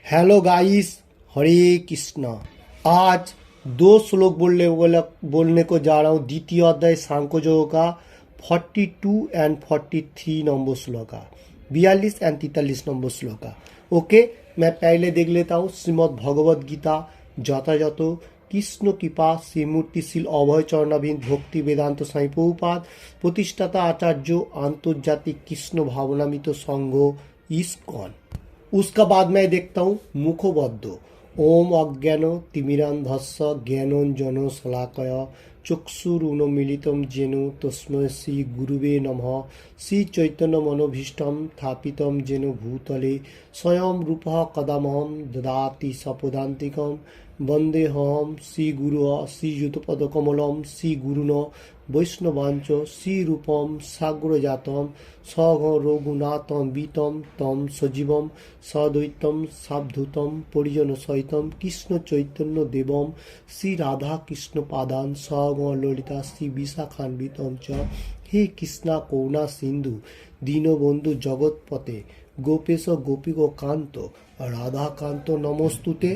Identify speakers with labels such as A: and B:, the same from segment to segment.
A: Hello guys. हरे कृष्णा। आज दो श्लोक बोलने को जा रहा हूँ। द्वितीय अध्याय सांख्य योग का 42 and 43 number shloka, 42 and 43 number shloka. Okay, मैं पहले देख लेता हूँ। श्रीमद् भगवद गीता যথাযথ কৃষ্ণ কৃপা শ্রীমূর্তিশীল অভয় চরণাবিন্দ ভক্তি বেদান্ত সাই প্রভুপাদ প্রতিষ্ঠাতা আচার্য আন্তর্জাতিক কৃষ্ণ ভাবনামিত সংঘ ইস্কন। उसका बाद मैं देखता हूँ मुखबद्ध। ओम अज्ञान तिमिरान्धस्य ज्ञानञ्जन शलाकया चक्षुरुन्मीलितं येन तस्मै श्री गुरुवे नमः। श्री चैतन्य मनोभीष्टं स्थापितं येन भूतले स्वयं रूपः कदामहं ददाति सपदान्तिकं वन्देऽहं श्रीगुरुः श्रीयुतपदकमलं श्रीगुरुन् वैष्णवांच श्रीरूपं साग्रजातं सघरघुनाथं वीतं तं सजीवं सद्वैतं सावधूतं परिजनसहितं कृष्ण चैतन्य देवं श्री राधा कृष्ण पादान सगललिता श्री विशाखान्वितं च। हे कृष्णा करुणा सिंधु दीनबंधु जगत्पते गोपेश गोपिको कांत राधा कांत नमस्तुते।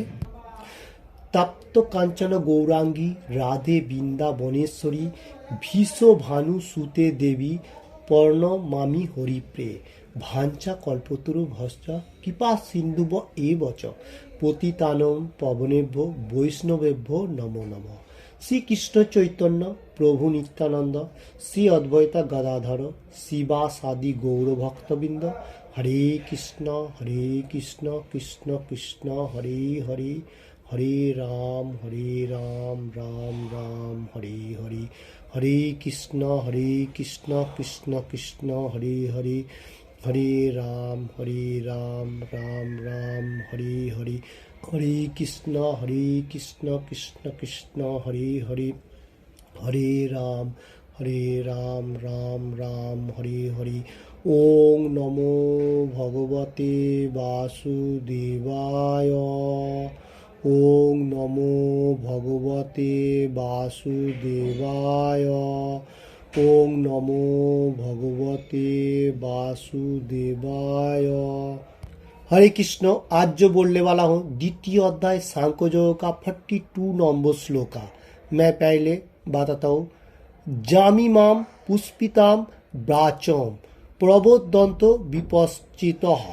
A: तप्त कांचन गौरांगी राधे बृंदावनेश्वरी भीषो भानु सुते देवी प्रणमामि हरिप्रे। भांचा कल्पतरु भश्च कृपा सिंधुव एव च पतितानं पवनेभ्यो वैष्णवेभ्यो नमो नमः। श्री कृष्ण चैतन्य प्रभु नित्यानंद श्री अद्वैता गदाधर शिवासादि गौर भक्तबिंद। हरे कृष्ण कृष्ण कृष्ण हरे हरे हरे राम राम राम हरे हरे। हरे कृष्ण कृष्ण कृष्ण हरे हरे हरे राम राम राम हरे हरे। हरे कृष्ण कृष्ण कृष्ण हरे हरे हरे राम राम राम हरे हरे। ओम नमो भगवते वासुदेवाय। ओम नमो भगवते वासुदेवाय। ओम नमो भगवते वासुदेवाय। हरे कृष्ण। आज जो बोलने वाला हूँ द्वितीय अध्याय सांख्य योग का 42 नंबर श्लोका। मैं पहले बताता हूँ। जामिमाम पुष्पिताम ब्राचम प्रबोधंत विपश्चितः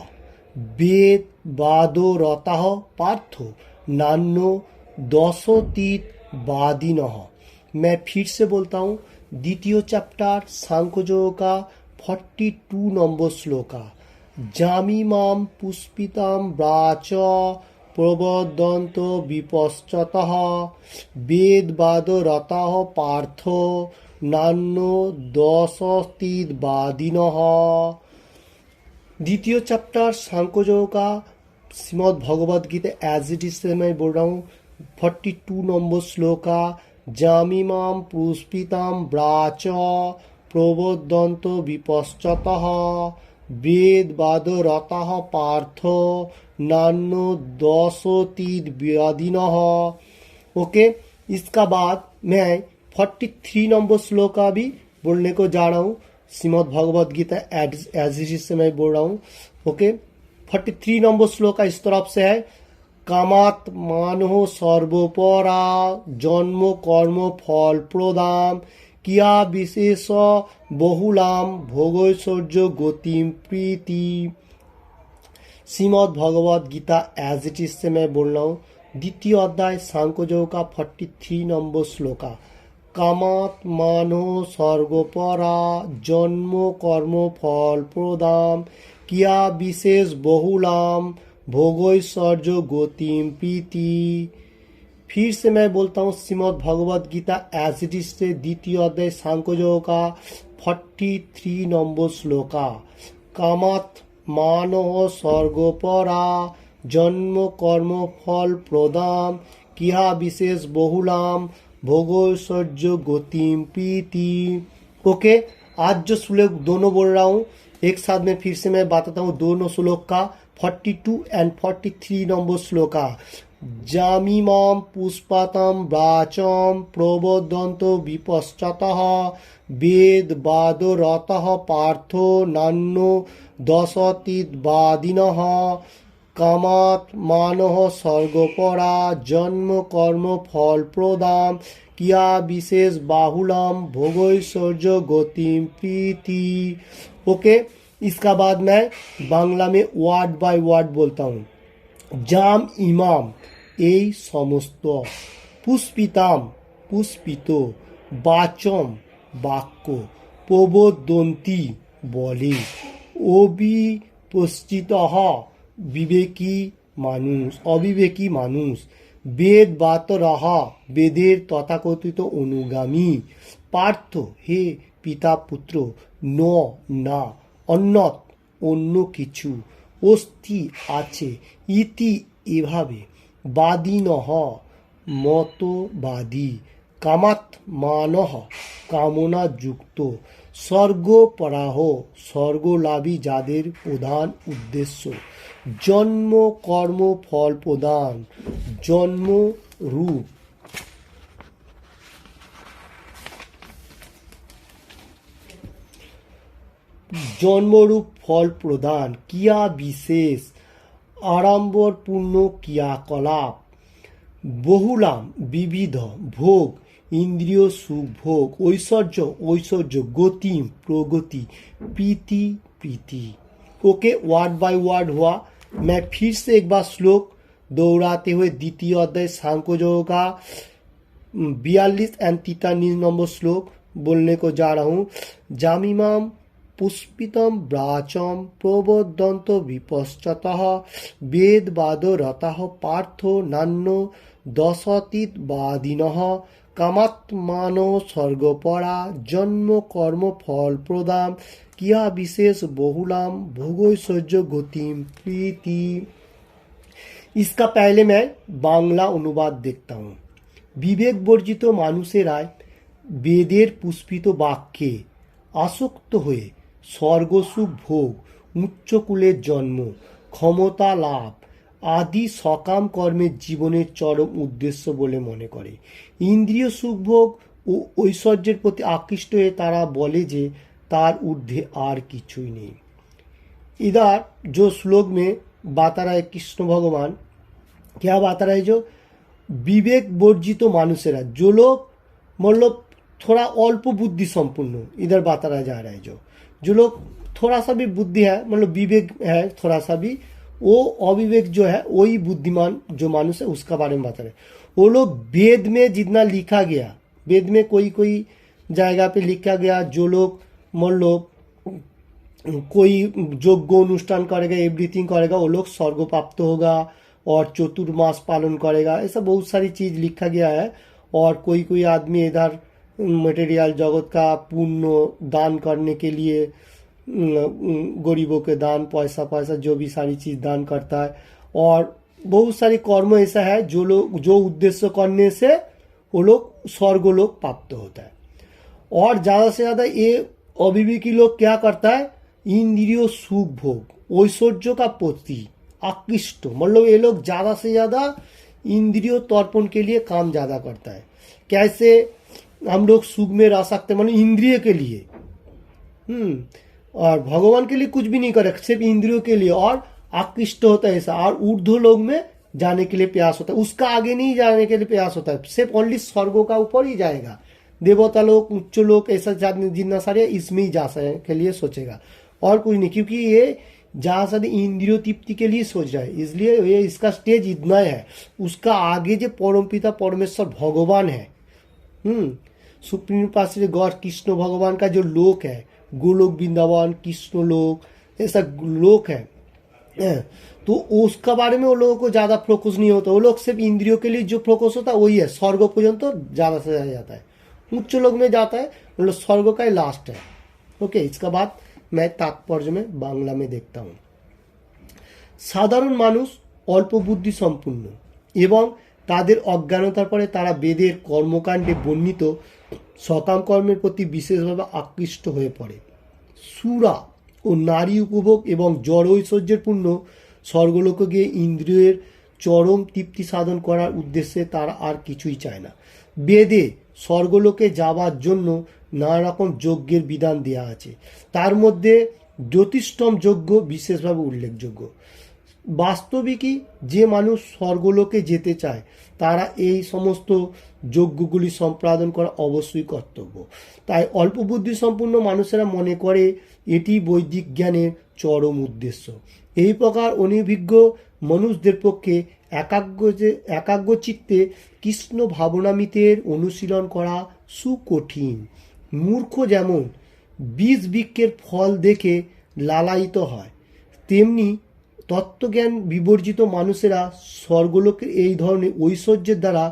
A: वेद वादो रतः पार्थो नान्यो दशतीत वादिनः। मैं फिर से बोलता हूँ। द्वितीय चैप्टर सांख्य योग का 42 नंबर श्लोका। जामिमाम पुष्पिताम ब्राच प्रबोधंत विपश्चितः वेद वादो रतः पार्थो नान्यो दशतीत वादिनः। द्वितीय चैप्टर सांख्य योग का Shrimad Bhagavad Gita as it is से मैं बोल रहा हूँ। 42 नंबर श्लोका। जामिमाम पुष्पिताम ब्राच प्रबोधंत विपश्चितः वेद वादो रतः पार्थो नान्यो दशतीत वादिनः। ओके, इसका बाद मैं 43 नंबर श्लोका भी बोलने को जा रहा हूँ। Shrimad Bhagavad Gita as it is से मैं बोल रहा हूँ। ओके, 43 नंबर श्लोक का इस तरफ से है। कामात मानो सर्वोपरा जन्म कर्म फल प्रदाम किया विशेष बहुलाम भोगैश्वर्य गतिम प्रीति। Shrimad Bhagavad Gita as it is से मैं बोल रहा हूँ। द्वितीय अध्याय सांख्य योग का 43 नंबर श्लोका। कामात मानो सर्वोपरा जन्म कर्म फल प्रदाम किया विशेष बहुलाम भोगैश्वर्य गतिम प्रीति। फिर से मैं बोलता हूँ। Shrimad Bhagavad Gita as it is से द्वितीय अध्याय सांख्य योग का 43 नंबर श्लोका। कामात मानो सर्वोपरा जन्म कर्म फल प्रदाम किया विशेष बहुलाम भोगैश्वर्य गतिम प्रीति। ओके, आज जो श्लोक दोनों बोल रहा हूँ एक साथ में फिर से मैं बताता हूँ दोनों श्लोक का। 42 एंड 43 नंबर श्लोका। जामिमाम पुष्पातम ब्राचम प्रबोधंत विपश्चितः वेद वादो रतः पार्थो नान्यो दशतीत वादिनः। কামাৎ মানহ স্বর্গপরা জন্ম কর্ম ফল প্রদাম किया विशेष बाहुलम भोगैश्वर्य गतिम प्रीति। ओके, इसका बाद मैं बांग्ला में वार्ड बाय वार्ड बोलता हूँ। जाम इमाम এই সমস্ত, পুষ্পিতাম পুষ্পিত, বাচম বাক্য, প্রবোদন্তি বলে, অবিপশ্চিতঃ বিবেকী মানুষ অবিবেকী মানুষ, বেদ বাতরহ বেদের তথাকথিত অনুগামী, পার্থ হে পিতা পুত্র, ন না অন্যত অন্য কিছু, অস্থি আছে, ইতি এভাবে, বাদিনহ মতবাদী, কামাত মানহ কামনা যুক্ত, স্বর্গপরাহ স্বর্গলাভী যাদের প্রধান উদ্দেশ্য, জন্ম কর্ম ফল প্রদান জন্ম রূপ জন্মরূপ ফল প্রদান, ক্রিয়া বিশেষ আড়ম্বরপূর্ণ ক্রিয়াকলাপ, বহুলাম বিবিধ, ভোগ इंद्रिय सुख भोग, ऐश्वर्य ऐश्वर्य, गति प्रगति, प्रीति प्रीति। ओके, वर्ड बाय वर्ड हुआ। मैं फिर से एक बार श्लोक दोहराते हुए द्वितीय अध्याय सांख्य योग का 42 एंड 43 नंबर श्लोक बोलने को जा रहा हूँ। जामिमाम पुष्पितम ब्राचम प्रबोधंत विपश्चतः वेदवाद रतः पार्थो नान्नो दशतीत वादिनः कामात्मानो स्वर्गपरा जन्म कर्म फल प्रदाम किया विशेष बहुलाम भोगैश्वर्य गतिम प्रीति। इसका पहले मैं बांग्ला अनुवाद देखता हूँ। विवेक वर्जित मानुषेराय वेदेर पुष्पित वाक्ये आसक्त हुए स्वर्गसुख भोग, उच्च कुलेर जन्म, क्षमता लाभ आदि सकाम कर्मेर जीवनेर चरम उद्देश्य बोले मने करे। इंद्रिय सुख भोग ओ ऐश्वर्येर प्रति आकृष्ट हये तारा बोले जे तार ऊर्ध्वे आर किछुई नेই। इधर जो श्लोक में बता रहा है कृष्ण भगवान, क्या बता रहा है, जो विवेक वर्जित मानुषेरा, जो लोग मतलब थोड़ा अल्प बुद्धि संपन्न, इधर बता रहा जा रहा है, जो लोग थोड़ा सा भी बुद्धि है, मतलब विवेक है थोड़ा सा भी, वो अविवेक जो है वही बुद्धिमान जो मानुष है उसका बारे में बता रहे। वो लोग वेद में जितना लिखा गया, वेद में कोई कोई जगह पे लिखा गया, जो लोग मान लो कोई यज्ञ अनुष्ठान करेगा, एवरीथिंग करेगा, वो लोग स्वर्ग प्राप्त होगा और चतुर्मास पालन करेगा, ऐसा बहुत सारी चीज लिखा गया है। और कोई कोई आदमी इधर मटेरियल जगत का पुण्य दान करने के लिए गरीबों के दान, पैसा पैसा जो भी सारी चीज दान करता है। और बहुत सारी कर्म ऐसा है जो लोग जो उद्देश्य करने से वो लोग स्वर्ग लोग प्राप्त होता है। और ज्यादा से ज्यादा ये अविवेकी लोग क्या करता है, इंद्रिय सुख भोग ऐश्वर्य का प्रति आकृष्ट, मतलब ये लोग ज्यादा से ज्यादा इंद्रिय तर्पण के लिए काम ज्यादा करता है। कैसे हम लोग सुख में रह सकते, मतलब इंद्रिय के लिए, और भगवान के लिए कुछ भी नहीं करे, सिर्फ इंद्रियों के लिए, और आकृष्ट होता है ऐसा। और ऊर्ध्व लोग में जाने के लिए प्रयास होता है, उसका आगे नहीं जाने के लिए प्रयास होता है, सिर्फ ओनली स्वर्गों का ऊपर ही जाएगा। देवता लोग, उच्च लोग, ऐसा जितना सारे इसमें ही जा सके के लिए सोचेगा और कुछ नहीं, क्योंकि ये जहां से इंद्रियो तृप्ति के लिए सोच रहा है, इसलिए ये इसका स्टेज इतना है। उसका आगे जो परमपिता परमेश्वर भगवान है, सुप्रीम पास गॉड कृष्ण भगवान का जो लोक है, गोलोक वृंदावन कृष्ण लोक, ऐसा लोक है, तो उसका बारे में वो लोगों को ज्यादा फोकस नहीं होता। वो लोग सिर्फ इंद्रियों के लिए जो फोकस होता है वही है, स्वर्ग पर्यंत तो ज्यादा से ज्यादा जाता है, उच्च लोग में जाता है, मतलब स्वर्ग का ही लास्ट है। ओके, इसका बाद मैं तात्पर्य में बांग्ला में देखता हूँ। साधारण मानुष अल्प बुद्धि सम्पन्न এবং তাদের অজ্ঞানতার পরে তারা বেদের কর্মকাণ্ডে বর্ণিত সকাম কর্মের প্রতি বিশেষভাবে আকৃষ্ট হয়ে পড়ে। সুরা ও নারী উপভোগ এবং জড় ঐশ্বর্যের পূর্ণ স্বর্গলোকে গিয়ে ইন্দ্রিয়ের চরম তৃপ্তি সাধন করার উদ্দেশ্যে তারা আর কিছুই চায় না। বেদে স্বর্গলোকে যাওয়ার জন্য নানা রকম যজ্ঞের বিধান দেওয়া আছে, তার মধ্যে জ্যোতিষ্ঠম যজ্ঞ বিশেষভাবে উল্লেখযোগ্য। বাস্তবিকই যে মানুষ স্বর্গলোকে যেতে চায় তারা এই সমস্ত যজ্ঞগুলি সম্পাদন করা অবশ্যই কর্তব্য। তাই অল্প বুদ্ধি সম্পন্ন মানুষেরা মনে করে এটি বৈদিক জ্ঞানের চরম উদ্দেশ্য। এই প্রকার অনভিজ্ঞ মানুষদের পক্ষে একাগ্র চিত্তে কৃষ্ণ ভাবনামিতের অনুশীলন করা সুকঠিন। মূর্খ যেমন বীজ বৃক্ষের ফল দেখে লালায়িত হয়, তেমনি তত্ত্বজ্ঞান বিবর্জিত মানুষেরা স্বর্গলোকের এই ধরনের ঐশ্বর্যের দ্বারা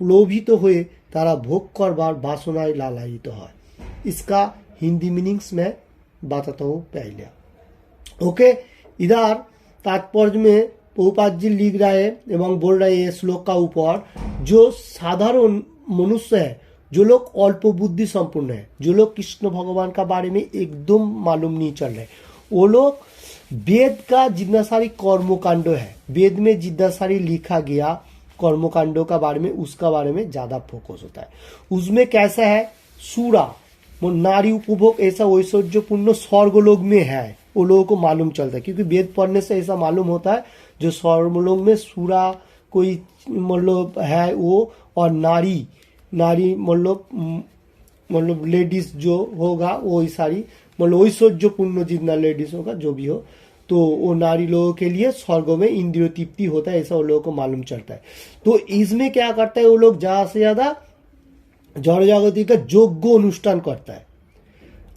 A: প্রলোভিত হয়ে তারা ভোগ করবার বাসনায় लालायित হয়। इसका हिंदी मीनिंग्स मैं बताता हूँ पहले। ओके, इधर तात्पर्य में प्रभुपाद जी लिख रहा है एवं बोल रहे हैं श्लोक का ऊपर, जो साधारण मनुष्य है, जो लोग अल्प बुद्धि संपूर्ण है, जो लोग कृष्ण भगवान का बारे में एकदम मालूम नहीं चल रहे, वो लोग वेद का जितना सारी कर्मकांड है, वेद में जितना सारी लिखा गया कर्मकांडों का बारे में, उसका बारे में ज्यादा फोकस होता है। उसमें कैसा है, सूरा नारी उपभोग ऐसा ऐश्वर्यपूर्ण स्वर्गलोक में है, वो लोगों को मालूम चलता है, क्योंकि वेद पढ़ने से ऐसा मालूम होता है जो स्वर्गलोक में सूरा कोई मतलब है वो, और नारी मतलब लेडीज जो होगा वो सारी मतलब ऐश्वर्यपूर्ण जितना लेडीज होगा जो भी हो, तो वो नारी लोगों के लिए स्वर्ग में इंद्रिय तृप्ति होता है, ऐसा वो लोगों को मालूम चलता है। तो इसमें क्या करता है, वो लोग ज्यादा से ज्यादा जड़ जागृति का यज्ञ अनुष्ठान करता है,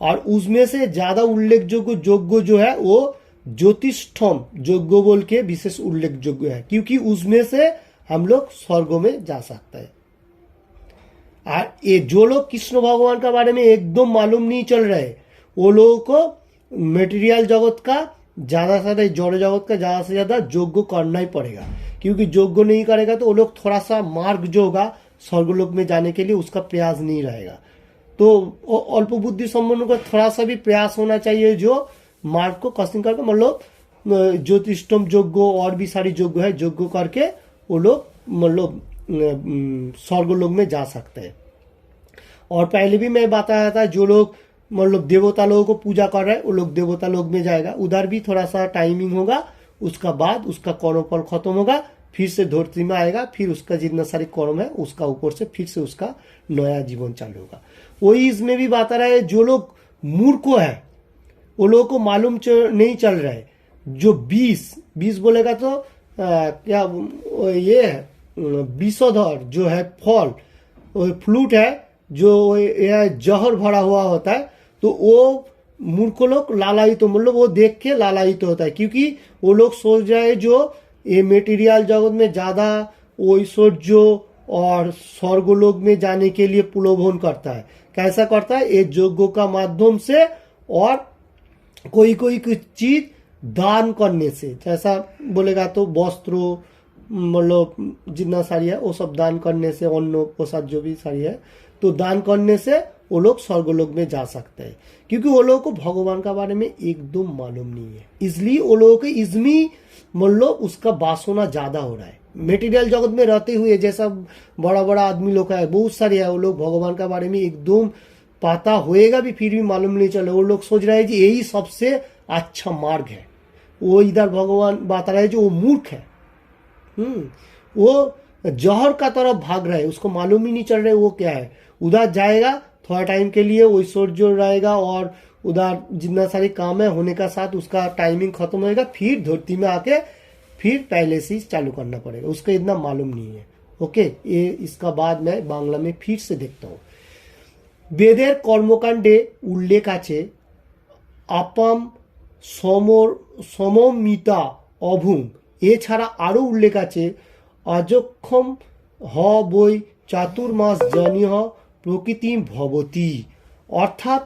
A: और उसमें से ज्यादा उल्लेखयोग्य यज्ञ जो है वो ज्योतिष्ठम यज्ञ बोल के विशेष उल्लेखयोग्य है, क्योंकि उसमें से हम लोग स्वर्ग में जा सकते हैं। और ये जो लोग कृष्ण भगवान का बारे में एकदम मालूम नहीं चल रहे, वो लोगों को मेटेरियल जगत का ज्यादा से ज्यादा, जड़ जगत का ज्यादा से ज्यादा यज्ञ करना ही पड़ेगा, क्योंकि यज्ञ नहीं करेगा तो वो लोग थोड़ा सा मार्ग जो होगा स्वर्गलोक में जाने के लिए उसका प्रयास नहीं रहेगा। तो अल्प बुद्धि संपन्न को थोड़ा सा भी प्रयास होना चाहिए, जो मार्ग को कसिंग करके मतलब ज्योतिष्टम यज्ञ और भी सारी यज्ञ है, यज्ञ करके वो लोग मतलब स्वर्गलोक में जा सकते हैं। और पहले भी मैं बताया था, जो लोग मतलब देवता लोगों को पूजा कर रहे हैं वो लोग देवता लोक में जाएगा, उधर भी थोड़ा सा टाइमिंग होगा, उसका बाद उसका कर्मफल खत्म होगा, फिर से धरती में आएगा, फिर उसका जितना सारी कर्म है उसका ऊपर से फिर से उसका नया जीवन चालू होगा। वही इसमें भी बता रहा है, जो लोग मूर्ख है वो लोगों को मालूम नहीं चल रहा है, जो 20 बोलेगा तो क्या ये है विषधर जो है फल, फ्लूट है जो जहर भरा हुआ होता है, तो वो मूर्ख लोग लालायित, मतलब वो देख के लालायित होता है, क्योंकि वो लोग सोच रहे हैं जो ये मेटीरियल जगत में ज्यादा ऐश्वर्य और स्वर्गलोक में जाने के लिए प्रलोभन करता है। कैसा करता है, ये यज्ञ का माध्यम से और कोई कुछ चीज दान करने से, जैसा बोलेगा तो वस्त्र मतलब जितना सारी है वो सब दान करने से, अन्न प्रसाद जो भी सारी है तो दान करने से वो लोग स्वर्गलोक में जा सकते हैं, क्योंकि वो लोगों को भगवान का बारे में एकदम मालूम नहीं है, इसलिए वो लोगों को इसमें मतलब उसका वासना ज्यादा हो रहा है। मेटीरियल जगत में रहते हुए जैसा बड़ा बड़ा आदमी लोग है, बहुत सारे है, वो लोग भगवान का बारे में एकदम पता होएगा भी फिर भी मालूम नहीं चले, वो लोग सोच रहे हैं कि यही सबसे अच्छा मार्ग है। वो इधर भगवान बता रहे हैं जो वो मूर्ख है, वो जहर का तरफ भाग रहा है, उसको मालूम ही नहीं चल रहा है वो क्या है। उधर जाएगा थोड़ा टाइम के लिए, वो ऐश्वर्य रहेगा और उधर जितना सारे काम है होने का साथ उसका टाइमिंग खत्म होएगा, फिर धरती में आके फिर पहले से चालू करना पड़ेगा, उसका इतना मालूम नहीं है। ओके, ये इसका बाद मैं बांग्ला में फिर से देखता हूँ। वेदेर कर्मकांडे उल्लेख आछे আপাম সমমিতা অভুং, এছাড়া আরও উল্লেখ আছে অযক্ষম হ বই চাতুর্মাস জনিহ প্রকৃতি ভবতি, অর্থাৎ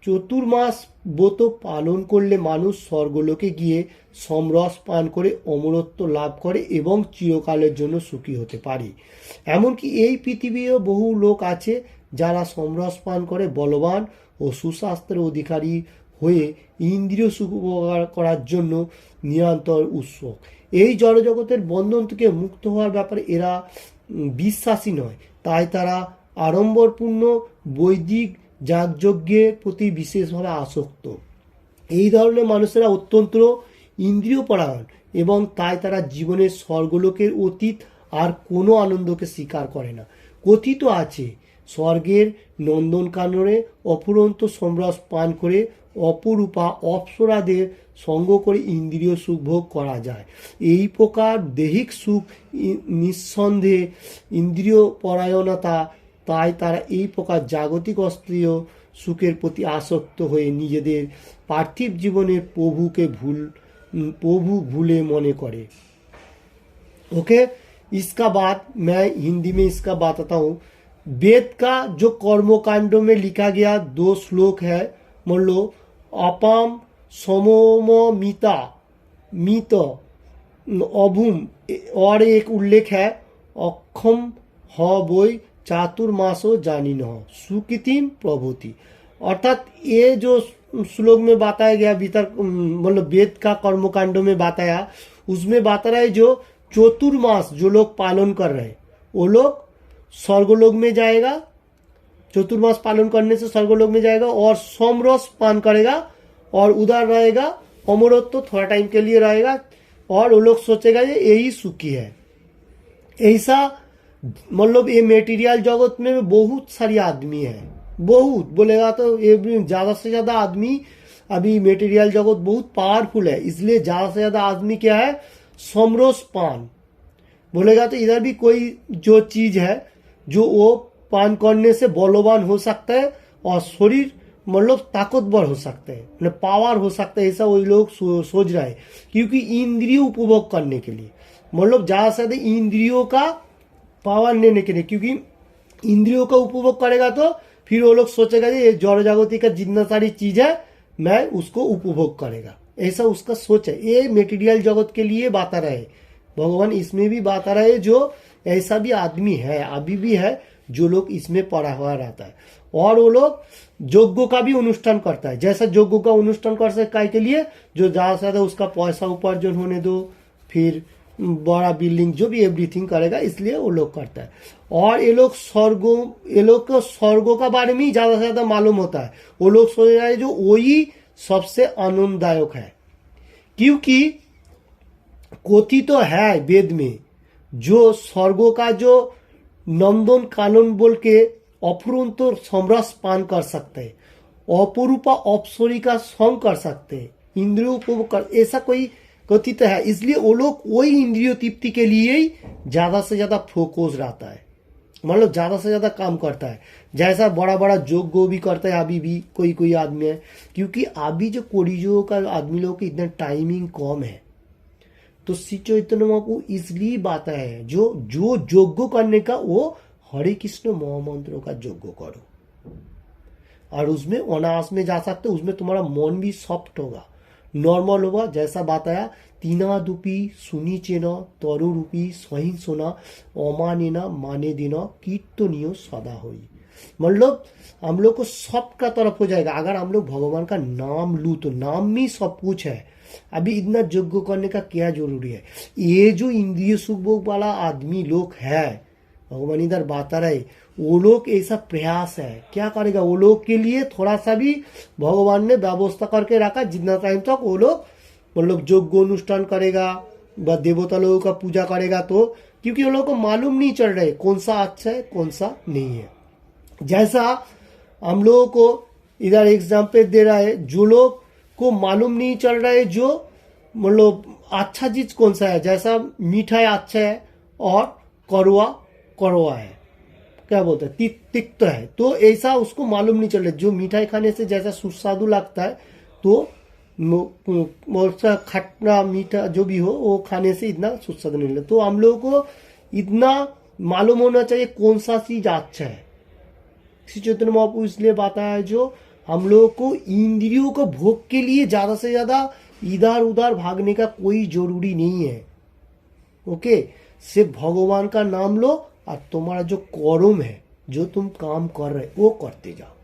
A: চতুর্মাস ব্রত পালন করলে মানুষ স্বর্গলোকে গিয়ে সমরস পান করে অমরত্ব লাভ করে এবং চিরকালের জন্য সুখী হতে পারে। এমনকি এই পৃথিবীও বহু লোক আছে যারা সমরস পান করে বলবান ও সুস্বাস্থ্যের অধিকারী হয়ে ইন্দ্রিয় সুখ উপভোগ করার জন্য নিরন্তর উৎসুক। এই জড়জগতের বন্ধন থেকে মুক্ত হওয়ার ব্যাপারে এরা বিশ্বাসী নয়, তাই তারা আড়ম্বরপূর্ণ বৈদিক যাগযজ্ঞের প্রতি বিশেষভাবে আসক্ত। এই ধরনের মানুষেরা অত্যন্ত ইন্দ্রিয় পরায়ণ এবং তাই তারা জীবনের স্বর্গলোকের অতীত আর কোনো আনন্দকে স্বীকার করে না। কথিত আছে স্বর্গের নন্দনকাননে অফুরন্ত সমরস পান করে অপরূপা অপ্সরাদের সঙ্গ করে ইন্দ্রিয় সুখ ভোগ করা যায়। এই প্রকার দৈহিক সুখ নিঃসন্দেহে ইন্দ্রিয় পরায়ণতা, তাই তারা এই প্রকার জাগতিক অস্ত্রীয় সুখের প্রতি আসক্ত হয়ে নিজেদের पार्थिव जीवने प्रभु भूले मने करे। ओके, इसका बाद मैं हिंदी में इसका बताता हूँ। वेद का जो कर्मकांडों में लिखा गया 2 श्लोक है, मान लो अपाम समोमिता मित अभूम, और एक उल्लेख है अक्षम ह बोई चातुर्मासो जानी न सुकृतिम प्रभुति। अर्थात ये जो श्लोक में बताया गया वितर्क मतलब वेद का कर्मकांडों में बताया, उसमें बता रहा है जो चतुर्मास जो लोग पालन कर रहे हैं वो लोग स्वर्गलोक में जाएगा, चतुर्मास पालन करने से स्वर्गलोक में जाएगा और सोमरस पान करेगा और उधर रहेगा, अमरत्व थोड़ा टाइम के लिए रहेगा और वो लोग सोचेगा ये यही सुखी है। ऐसा मतलब ये मेटीरियल जगत में बहुत सारी आदमी है, बहुत बोलेगा तो ये ज़्यादा से ज़्यादा आदमी, अभी मेटीरियल जगत बहुत पावरफुल है, इसलिए ज़्यादा से ज़्यादा आदमी क्या है समरस पान बोलेगा तो इधर भी कोई जो चीज़ है जो वो पान करने से बलवान हो सकता है और शरीर मतलब ताकतवर हो सकता है, मतलब पावर हो सकता है, ऐसा वही लोग सोच रहे हैं। क्योंकि इंद्रिय उपभोग करने के लिए मतलब ज़्यादा से ज़्यादा इंद्रियों का पावर लेने के लिए, क्योंकि इंद्रियों का उपभोग करेगा तो फिर वो लोग सोचेगा ये जड़ जागृति का जितना सारी चीज है मैं उसको उपभोग करेगा, ऐसा उसका सोच है। ये मेटीरियल जगत के लिए बता रहे भगवान, इसमें भी बता रहे जो ऐसा भी आदमी है, अभी भी है जो लोग इसमें पड़ा हुआ रहता है और वो लोग यज्ञ का भी अनुष्ठान करता है। जैसा यज्ञ का अनुष्ठान कर सकता है के लिए जो ज़्यादा से ज़्यादा उसका पैसा उपार्जन होने दो, फिर बड़ा बिल्डिंग जो भी एवरीथिंग करेगा, इसलिए वो लोग करता है। और ये लोग को स्वर्गों का बारे में ही ज़्यादा से ज़्यादा मालूम होता है। वो लोग सोच रहे हैं जो वही सबसे आनंददायक है, क्योंकि कथित तो है वेद में जो स्वर्गों का जो नंदन कानन बोल के अफुरंत समरस पान कर सकते हैं, अपरूपा अप्सरी का संग कर सकते हैं, इंद्रियों उपभोग कर, ऐसा कोई कथित है। इसलिए वो लोग वही इंद्रियों तृप्ति के लिए ही ज्यादा से ज्यादा फोकस रहता है, मतलब ज्यादा से ज्यादा काम करता है। जैसा बड़ा बड़ा जोग भी करता है अभी भी कोई कोई आदमी है, क्योंकि अभी जो कोरिजो का आदमी लोग की इतना टाइमिंग कम है, तो श्री चैतन्य महाप्रभु इसलिए बात है जो जो यज्ञ करने का वो हरे कृष्ण महामंत्रों का यज्ञ करो और उसमें अनायास में जा सकते, उसमें तुम्हारा मन भी सॉफ्ट होगा, नॉर्मल होगा। जैसा बताया तीना दुपी सुनी चेना तरु रूपी सहिन सोना अमानेना माने देना कीर्तनियो सदा होई, मतलब हम लोग को सबका तरफ हो जाएगा अगर हम लोग भगवान का नाम लू, तो नाम में सब कुछ है। अभी इतना यज्ञ करने का क्या जरूरी है? ये जो इंद्रिय सुख भोग वाला आदमी लोग है, भगवान इधर बता रहे, वो लोग ऐसा प्रयास है क्या करेगा, वो लोग के लिए थोड़ा सा भी भगवान ने व्यवस्था करके रखा, जितना टाइम तक वो लोग मतलब यज्ञ अनुष्ठान करेगा व देवता लोगों का पूजा करेगा, तो क्योंकि वो लोग को मालूम नहीं चल रहा है कौन सा अच्छा है कौन सा नहीं है। जैसा हम लोगों को इधर एग्जाम्पल दे रहा है, जो लोग को मालूम नहीं चल रहा है जो मतलब अच्छा चीज कौन सा है, जैसा मिठाई अच्छा है और कड़वा कड़वा है, क्या बोलते हैं तिक्त है, तो ऐसा उसको मालूम नहीं चल रहा है। जो मिठाई खाने से जैसा सुस्वादु लगता है तो खट्टा मीठा जो भी हो वो खाने से इतना सुस्वादु नहीं लगता, तो हम लोगों को इतना मालूम होना चाहिए कौन सा चीज अच्छा है। श्री चैतन्य महाप्रभु इसलिए बताया है जो हम लोगों को इंद्रियों को भोग के लिए ज्यादा से ज्यादा इधर उधर भागने का कोई जरूरी नहीं है। ओके, सिर्फ भगवान का नाम लो और तुम्हारा जो कर्म है, जो तुम काम कर रहे वो करते जाओ,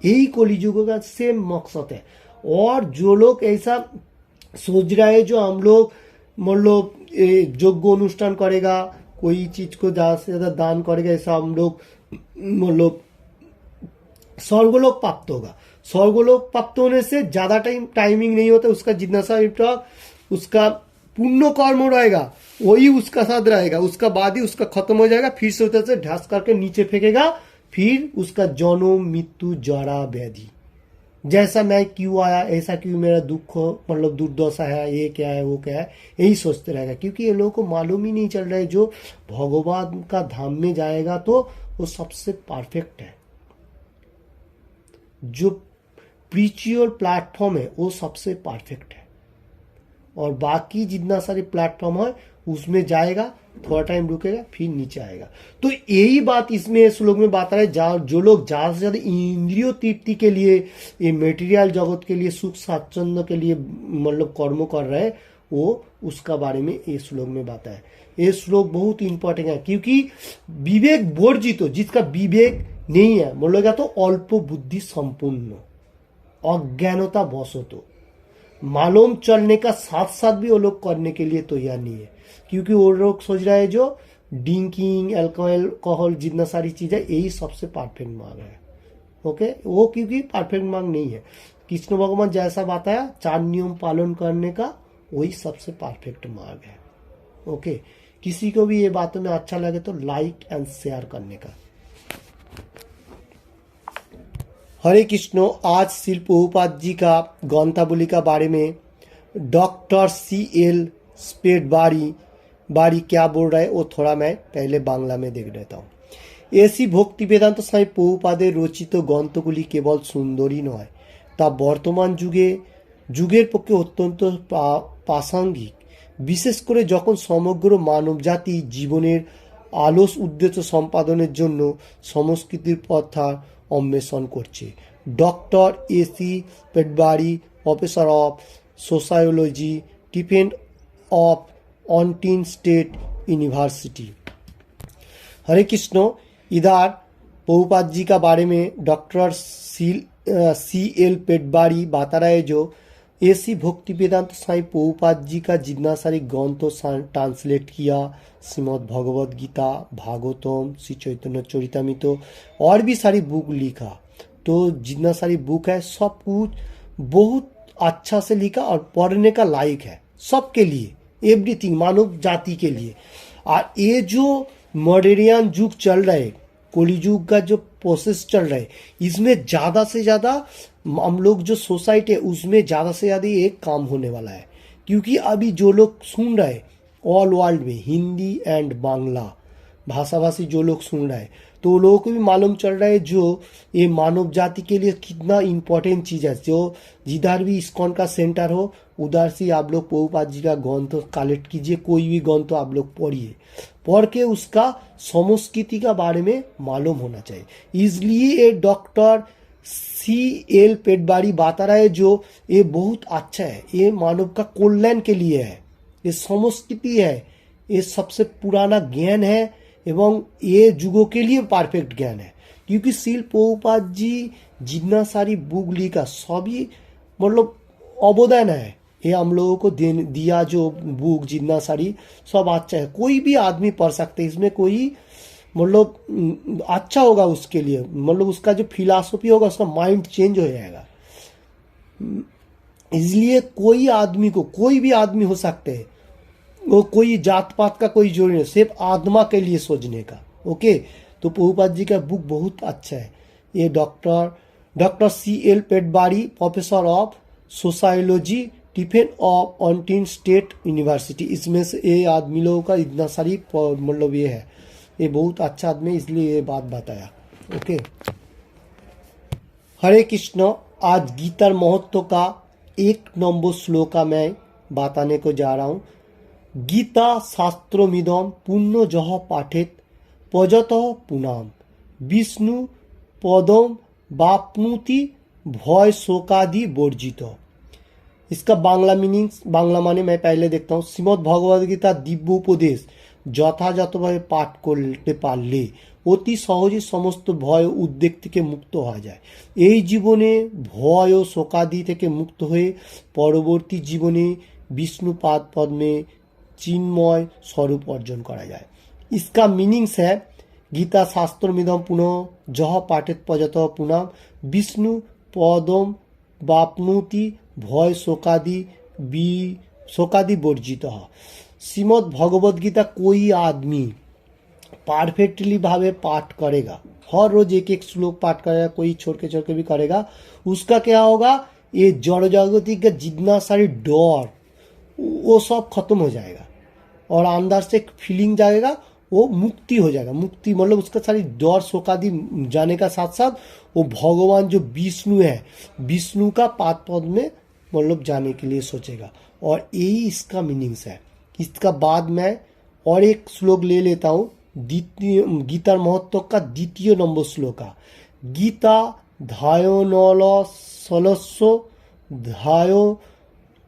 A: यही कलियुग का सेम मकसद है। और जो लोग ऐसा सोच रहा है जो हम लोग मतलब यज्ञ अनुष्ठान करेगा, कोई चीज को ज्यादा से ज्यादा दान करेगा, ऐसा हम लोग मतलब स्वर्गलोक प्राप्त होगा। स्वर्गलोक प्राप्त होने से ज्यादा टाइमिंग नहीं होता, उसका जितना सा उसका पुण्य कर्म रहेगा वही उसका साथ रहेगा, उसका बाद ही उसका खत्म हो जाएगा, फिर से उधर से ढस करके नीचे फेंकेगा, फिर उसका जन्म मृत्यु जरा व्याधि। जैसा मैं क्यों आया, ऐसा क्यों मेरा दुख मतलब दुर्दशा है, ये क्या है वो क्या है, यही सोचते रहेगा। क्योंकि ये लोगों को मालूम ही नहीं चल रहा है जो भगवान का धाम में जाएगा तो वो सबसे परफेक्ट है, जो स्पिरिचुअल प्लेटफॉर्म है वो सबसे परफेक्ट है, और बाकी जितना सारे प्लेटफॉर्म है उसमें जाएगा, थोड़ा टाइम रुकेगा, फिर नीचे आएगा। तो यही बात इसमें श्लोक में बता रहा है, जो लोग ज़्यादा से ज़्यादा इंद्रियों तृप्ति के लिए, ये मेटेरियल जगत के लिए, सुख स्वाच्छंद के लिए मतलब कर्म कर रहे हैं, वो उसका बारे में ये श्लोक में बात है। ये श्लोक बहुत इंपॉर्टेंट है, क्योंकि विवेक वर्जित हो, जिसका विवेक नहीं है, बोलेगा तो अल्प बुद्धि संपूर्ण, अज्ञानता बसतो, मालूम चलने का साथ साथ भी वो लोग करने के लिए तैयार नहीं है। क्योंकि वो लोग सोच रहा है जो ड्रिंकिंग, अल्कोहल जितना सारी चीज़ है यही सबसे परफेक्ट मार्ग है। ओके, वो क्योंकि परफेक्ट मार्ग नहीं है। कृष्ण भगवान जैसा बताया 4 नियम पालन करने का, वही सबसे परफेक्ट मार्ग है। ओके, किसी को भी ये बातों में अच्छा लगे तो लाइक एंड शेयर करने का। हरे कृष्ण। आज श्रील प्रभुपाद जी का ग्रंथावली का बारे में डॉक्टर CL स्पेटबारी क्या बोल रहा है वो थोड़ा मैं पहले बांग्ला में देख लेता हूँ। এসি ভক্তি বেদান্ত স্বামী প্রভুপাদের রচিত গ্রন্থগুলি কেবল সুন্দরই নয়, তা বর্তমান যুগের পক্ষে অত্যন্ত প্রাসঙ্গিক, বিশেষ করে যখন সমগ্র মানবজাতি জীবনের আলস উদ্দেশ্য সম্পাদনের জন্য সংস্কৃতির পথার অন্বেষণ করছে। ডক্টর AC পেটবারি, professor of sociology, depend of ऑन्टीन स्टेट यूनिवर्सिटी। हरे कृष्ण। इधर प्रभुपाद जी का बारे में डॉक्टर CL पेटबारी बता रहा है, जो ऐसी भक्ति वेदांत स्वामी प्रभुपाद जी का जितना सारी ग्रंथ ट्रांसलेट किया, श्रीमद् भगवद गीता, भागवतम, श्री चैतन्य चरितामृत और भी सारी बुक लिखा। तो जितना सारी बुक है सब कुछ बहुत अच्छा से लिखा और पढ़ने का लायक है सबके लिए, एवरीथिंग, मानव जाति के लिए। और ये जो मॉडर्न युग चल रहा है, कलियुग का जो प्रोसेस चल रहा है, इसमें ज़्यादा से ज़्यादा हम लोग जो सोसाइटी है उसमें ज़्यादा से ज़्यादा ये काम होने वाला है। क्योंकि अभी जो लोग सुन रहे हैं ऑल वर्ल्ड में हिंदी एंड बांग्ला भाषाभाषी जो लोग सुन रहे हैं, तो वो लोगों को भी मालूम चल रहा है जो ये मानव जाति के लिए कितना इम्पोर्टेंट चीज़ है। जो जिधर भी इस्कॉन का सेंटर हो उधर से आप लोग प्रभुपाद जी का ग्रंथ कलेक्ट कीजिए, कोई भी ग्रंथ आप लोग पढ़िए, पढ़ के उसका संस्कृति का बारे में मालूम होना चाहिए। इसलिए ये डॉक्टर CL पेटबारी बता रहा है जो ये बहुत अच्छा है, ये मानव का कल्याण के लिए है, ये संस्कृति है, ये सबसे पुराना ज्ञान है एवं ये युगों के लिए परफेक्ट ज्ञान है। क्योंकि श्रील प्रभुपाद जी जितना सारी बुक लिखा सभी मतलब अवदान है, ये हम लोगों को दिया जो बुक जितना सारी सब अच्छा है, कोई भी आदमी पढ़ सकते हैं। इसमें कोई मतलब अच्छा होगा उसके लिए, मतलब उसका जो फिलॉसफी होगा उसका माइंड चेंज हो जाएगा। इसलिए कोई आदमी को, कोई भी आदमी हो सकते हैं, वो कोई जात पात का कोई जोड़ नहीं, सिर्फ आत्मा के लिए सोचने का। ओके, तो प्रभुपाद जी का बुक बहुत अच्छा है। ये डॉक्टर CL पेटबारी, professor of sociology, depend of ऑन्टीन स्टेट यूनिवर्सिटी, इसमें से ये आदमी लोगों का इतना सारी मतलब ये है, ये बहुत अच्छा आदमी, इसलिए ये बात बताया। ओके, हरे कृष्ण। आज गीतार महत्व का 1 नंबर श्लोक का मैं बताने को जा रहा हूँ। गीता शास्त्रमिदम पुण्य जह पाठेत पजत पुनाम विष्णु पदम बापनुति भय शोकादि वर्जित। इसका बांग्ला मीनिंग, बांग्ला माने मैं पहले देखता हूँ। श्रीमद् भगवद गीता दिव्य उपदेश যথাযথভাবে পাঠ করতে পারলে অতি সহজে সমস্ত ভয় উদ্বেগ থেকে মুক্ত হওয়া যায়। এই জীবনে ভয় ও শোকাদি থেকে মুক্ত হয়ে পরবর্তী জীবনে বিষ্ণুপাদ পদ্মে चिन्मय स्वरूप अर्जन करा जाए। इसका मीनिंग्स है गीता शास्त्रमिदम पुनः जह पाठित पजत पुनः विष्णु पदम बापनुति भय शोकादि शोकादि वर्जित। श्रीमद् भगवद गीता कोई आदमी परफेक्टली भावे पाठ करेगा, हर रोज एक एक श्लोक पाठ करेगा, कोई छोड़ के भी करेगा, उसका क्या होगा, ये जड़ जागृति का जितना सारी डर वो सब खत्म हो जाएगा और अंदर से एक फीलिंग जाएगा, वो मुक्ति हो जाएगा। मुक्ति मतलब उसका सारी डर शोकादि जाने का साथ साथ वो भगवान जो विष्णु है, विष्णु का पाद पद में मतलब जाने के लिए सोचेगा। और यही इसका मीनिंग्स है। इसका बाद मैं और एक श्लोक ले लेता हूँ, द्वितीय गीता महत्व का 2 नंबर श्लोक। गीता ध्यायो नल सलस्व ध्यायो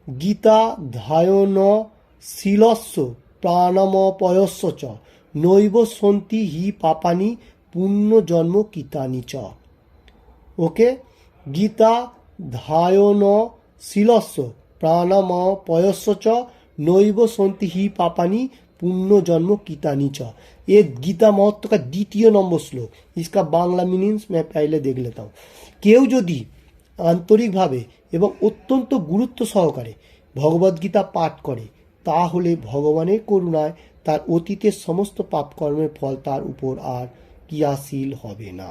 A: गीता ध्यायो न शीलस्व प्राणमपयस्व च नैव सन्ति हि पापानि पुण्य जन्म कीतानि च। ओके, गीता ध्यायो न शीलस्व प्राणमपयस्व च नैव सन्ति हि पापानि पुण्य जन्म कीतानि च। ये गीता महत्व का 2 नंबर श्लोक। इसका बांग्ला मीनिंग्स मैं पहले देख लेता हूँ। केउ यदि आंतरिक भावे এবং অত্যন্ত গুরুত্ব সহকারে ভগবদ গীতা পাঠ করে তাহলে ভগবানের করুণায় তার অতীতের সমস্ত পাপ কর্মের ফল তার উপর আর क्रियाशील হবে না।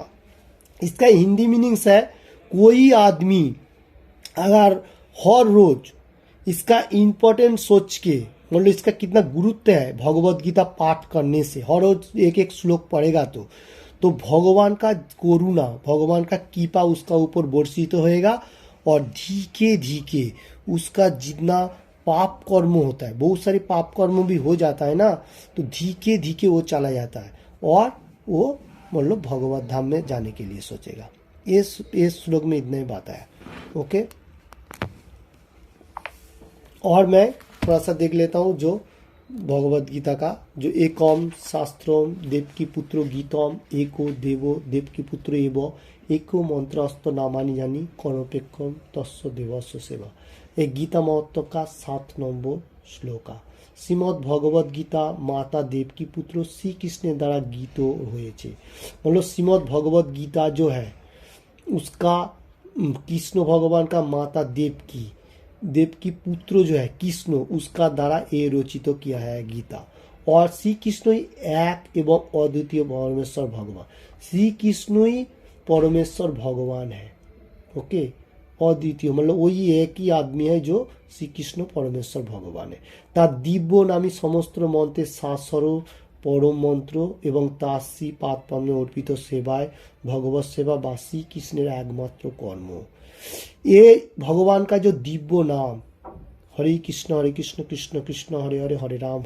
A: इसका हिंदी मीनिंग्स है, कोई आदमी अगर हर रोज इसका इम्पोर्टेंट सोच के मतलब इसका कितना गुरुत्व है भगवद गीता पाठ करने से, हर रोज एक एक श्लोक पढ़ेगा तो भगवान का करुणा, भगवान का कृपा उसका ऊपर वर्षित होएगा और धीरे धीरे उसका जितना पाप कर्म होता है, बहुत सारे पाप कर्म भी हो जाता है ना, तो धीरे धीरे वो चला जाता है और वो मतलब भगवत धाम में जाने के लिए सोचेगा। इस श्लोक में इतना ही बात है। ओके, और मैं थोड़ा सा देख लेता हूँ जो भगवद गीता का जो एकम शास्त्रम देवकी पुत्र गीतम एको देवो देवकी पुत्र एव एको मंत्रस्त नामानि जानी कर्णपेक्षम तस्य देवस्य सेवा। एक गीता महत्व का 7 नंबर श्लोक। श्रीमद् भगवद गीता माता देवकी पुत्र श्री कृष्ण द्वारा गीत हुए। मतलब श्रीमद् भगवद गीता जो है उसका कृष्ण भगवान का माता देवकी पुत्र जो है कृष्ण, उसका द्वारा ये रचित किया है गीता। और श्री कृष्ण ही एक एवं अद्वितीय परमेश्वर भगवान, श्री कृष्ण ही परमेश्वर भगवान है। ओके, अद्वितीय मतलब वही एक ही आदमी है जो श्री कृष्ण परमेश्वर भगवान है। तार दिव्य नामी समस्त मंत्रे शास्त्र परम मंत्र एवं तार श्री पादपद्मे अर्पित सेवाय भगवत सेवा बा श्री कृष्णेर एकमात्र कर्म। ये भगवान का जो दिव्य नाम हरे कृष्ण कृष्ण कृष्ण हरे हरे हरे राम